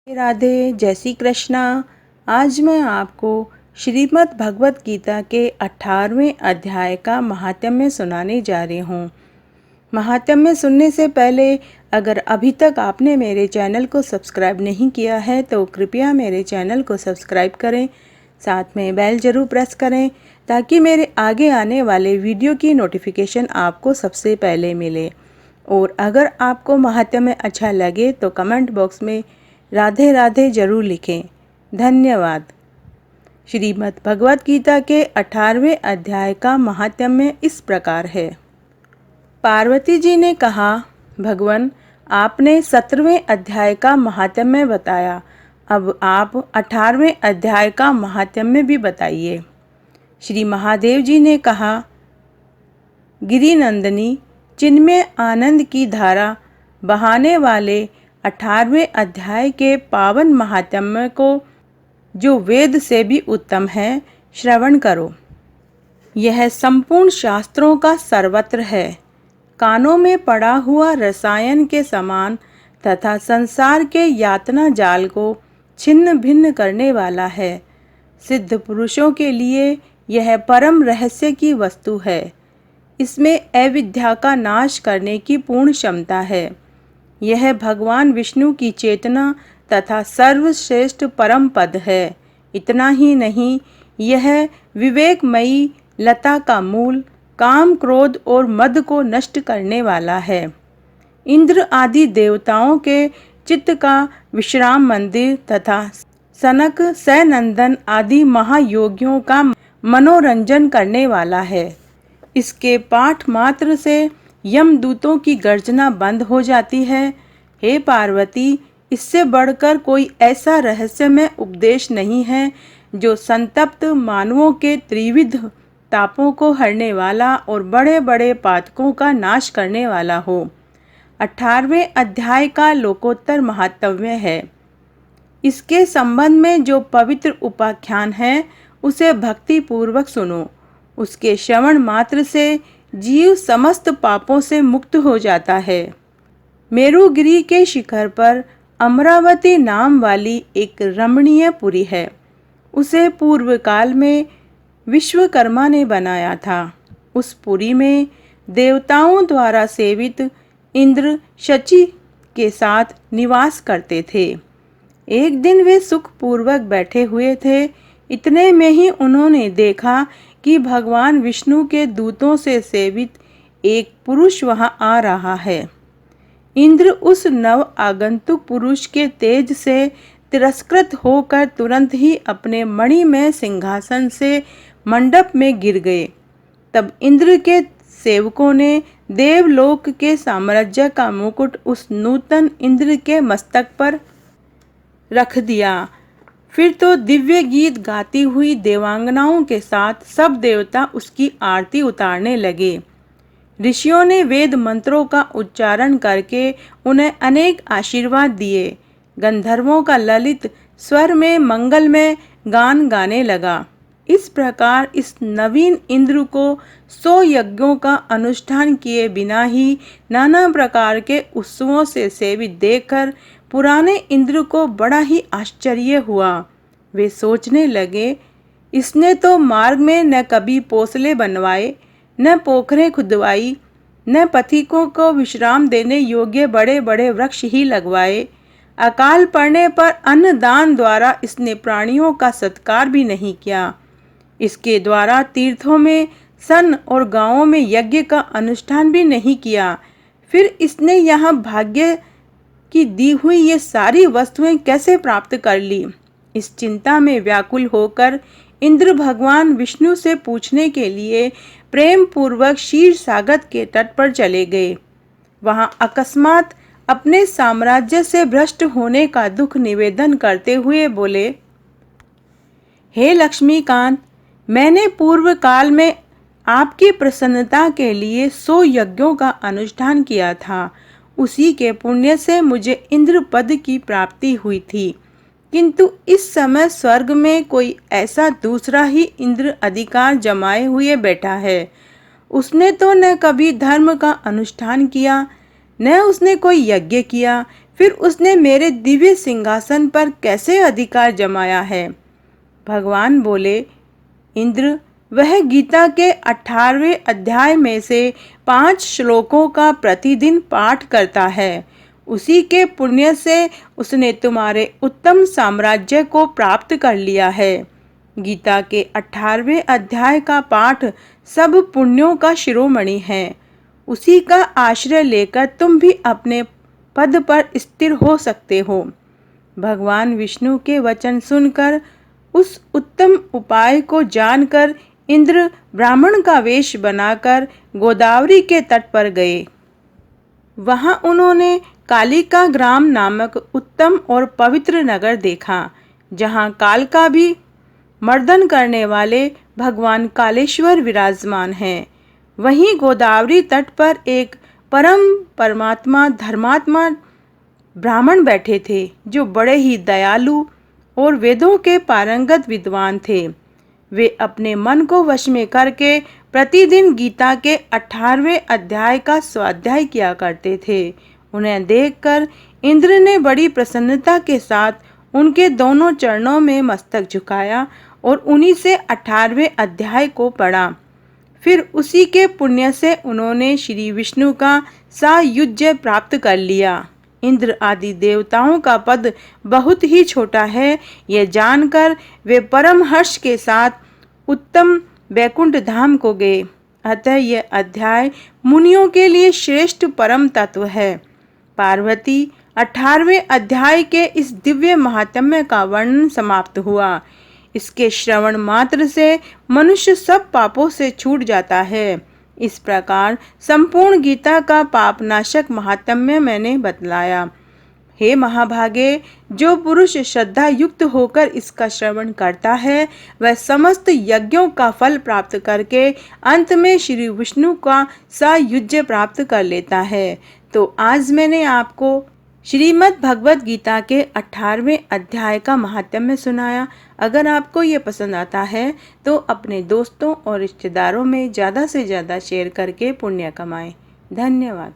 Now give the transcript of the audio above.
राधे, जय श्री कृष्णा। आज मैं आपको श्रीमद् भगवत गीता के 18वें अध्याय का महात्म्य सुनाने जा रही हूँ। महात्म्य सुनने से पहले अगर अभी तक आपने मेरे चैनल को सब्सक्राइब नहीं किया है तो कृपया मेरे चैनल को सब्सक्राइब करें, साथ में बेल ज़रूर प्रेस करें ताकि मेरे आगे आने वाले वीडियो की नोटिफिकेशन आपको सबसे पहले मिले। और अगर आपको महात्म्य अच्छा लगे तो कमेंट बॉक्स में राधे राधे जरूर लिखें। धन्यवाद। श्रीमद् भगवत गीता के 18वें अध्याय का महात्म्य इस प्रकार है। पार्वती जी ने कहा, भगवान आपने 17वें अध्याय का महात्म्य बताया, अब आप 18वें अध्याय का महात्म्य भी बताइए। श्री महादेव जी ने कहा, गिरिनंदिनी चिन्मय आनंद की धारा बहाने वाले 18वें अध्याय के पावन महात्म्य को, जो वेद से भी उत्तम है, श्रवण करो। यह संपूर्ण शास्त्रों का सर्वत्र है, कानों में पड़ा हुआ रसायन के समान तथा संसार के यातना जाल को छिन्न भिन्न करने वाला है। सिद्ध पुरुषों के लिए यह परम रहस्य की वस्तु है। इसमें अविद्या का नाश करने की पूर्ण क्षमता है। यह भगवान विष्णु की चेतना तथा सर्वश्रेष्ठ परम पद है। इतना ही नहीं, यह विवेकमयी लता का मूल, काम, क्रोध और मद को नष्ट करने वाला है। इंद्र आदि देवताओं के चित्त का विश्राम मंदिर तथा सनक, सनंदन आदि महायोगियों का मनोरंजन करने वाला है। इसके पाठ मात्र से यमदूतों की गर्जना बंद हो जाती है। हे पार्वती, इससे बढ़कर कोई ऐसा रहस्यमय उपदेश नहीं है जो संतप्त मानवों के त्रिविध तापों को हरने वाला और बड़े बड़े पातकों का नाश करने वाला हो। 18वें अध्याय का लोकोत्तर महात्म्य है। इसके संबंध में जो पवित्र उपाख्यान है उसे भक्ति पूर्वक सुनो। उसके श्रवण मात्र से जीव समस्त पापों से मुक्त हो जाता है। मेरुगिरी के शिखर पर अमरावती नाम वाली एक रमणीय पुरी है। उसे पूर्व काल में विश्वकर्मा ने बनाया था। उस पुरी में देवताओं द्वारा सेवित इंद्र शची के साथ निवास करते थे। एक दिन वे सुखपूर्वक बैठे हुए थे। इतने में ही उन्होंने देखा कि भगवान विष्णु के दूतों से सेवित एक पुरुष वहां आ रहा है। इंद्र उस नव आगंतुक पुरुष के तेज से तिरस्कृत होकर तुरंत ही अपने मणिमय सिंहासन से मंडप में गिर गए। तब इंद्र के सेवकों ने देवलोक के साम्राज्य का मुकुट उस नूतन इंद्र के मस्तक पर रख दिया। फिर तो दिव्य गीत गाती हुई देवांगनाओं के साथ सब देवता उसकी आरती उतारने लगे। ऋषियों ने वेद मंत्रों का उच्चारण करके उन्हें अनेक आशीर्वाद दिए। गंधर्वों का ललित स्वर में मंगलमय गान गाने लगा। इस प्रकार इस नवीन इंद्र को 100 यज्ञों का अनुष्ठान किए बिना ही नाना प्रकार के उत्सवों से सेवित देखकर पुराने इंद्र को बड़ा ही आश्चर्य हुआ। वे सोचने लगे, इसने तो मार्ग में न कभी पोसले बनवाए, न पोखरें खुदवाई, न पथिकों को विश्राम देने योग्य बड़े बड़े वृक्ष ही लगवाए। अकाल पड़ने पर अन्नदान द्वारा इसने प्राणियों का सत्कार भी नहीं किया। इसके द्वारा तीर्थों में सन और गांवों में यज्ञ का अनुष्ठान भी नहीं किया। फिर इसने यहाँ भाग्य की दी हुई ये सारी वस्तुएं कैसे प्राप्त कर ली? इस चिंता में व्याकुल होकर इंद्र भगवान विष्णु से पूछने के लिए प्रेम पूर्वक क्षीर सागर के तट पर चले गए। वहां अकस्मात अपने साम्राज्य से भ्रष्ट होने का दुख निवेदन करते हुए बोले, हे लक्ष्मीकांत, मैंने पूर्व काल में आपकी प्रसन्नता के लिए 100 यज्ञों का अनुष्ठान किया था। उसी के पुण्य से मुझे इंद्र पद की प्राप्ति हुई थी। किंतु इस समय स्वर्ग में कोई ऐसा दूसरा ही इंद्र अधिकार जमाए हुए बैठा है। उसने तो न कभी धर्म का अनुष्ठान किया, न उसने कोई यज्ञ किया, फिर उसने मेरे दिव्य सिंहासन पर कैसे अधिकार जमाया है? भगवान बोले, इंद्र, वह गीता के 18वें अध्याय में से 5 श्लोकों का प्रतिदिन पाठ करता है। उसी के पुण्य से उसने तुम्हारे उत्तम साम्राज्य को प्राप्त कर लिया है। गीता के 18वें अध्याय का पाठ सब पुण्यों का शिरोमणि है। उसी का आश्रय लेकर तुम भी अपने पद पर स्थिर हो सकते हो। भगवान विष्णु के वचन सुनकर, उस उत्तम उपाय को जानकर इंद्र ब्राह्मण का वेश बनाकर गोदावरी के तट पर गए। वहां उन्होंने कालिका ग्राम नामक उत्तम और पवित्र नगर देखा, जहां काल का भी मर्दन करने वाले भगवान कालेश्वर विराजमान हैं। वहीं गोदावरी तट पर एक परमात्मा धर्मात्मा ब्राह्मण बैठे थे, जो बड़े ही दयालु और वेदों के पारंगत विद्वान थे। वे अपने मन को वश में करके प्रतिदिन गीता के 18वें अध्याय का स्वाध्याय किया करते थे। उन्हें देखकर इंद्र ने बड़ी प्रसन्नता के साथ उनके दोनों चरणों में मस्तक झुकाया और उन्हीं से 18वें अध्याय को पढ़ा। फिर उसी के पुण्य से उन्होंने श्री विष्णु का सायुज्य प्राप्त कर लिया। इंद्र आदि देवताओं का पद बहुत ही छोटा है, यह जानकर वे परम हर्ष के साथ उत्तम वैकुंठ धाम को गए। अतः यह अध्याय मुनियों के लिए श्रेष्ठ परम तत्व है। पार्वती, 18वें अध्याय के इस दिव्य महात्म्य का वर्णन समाप्त हुआ। इसके श्रवण मात्र से मनुष्य सब पापों से छूट जाता है। इस प्रकार संपूर्ण गीता का पापनाशक महात्म्य मैंने बतलाया। हे महाभागे, जो पुरुष श्रद्धा युक्त होकर इसका श्रवण करता है, वह समस्त यज्ञों का फल प्राप्त करके अंत में श्री विष्णु का सायुज्य प्राप्त कर लेता है। तो आज मैंने आपको श्रीमद् भगवत गीता के 18वें अध्याय का महात्म्य सुनाया। अगर आपको ये पसंद आता है तो अपने दोस्तों और रिश्तेदारों में ज़्यादा से ज़्यादा शेयर करके पुण्य कमाएं। धन्यवाद।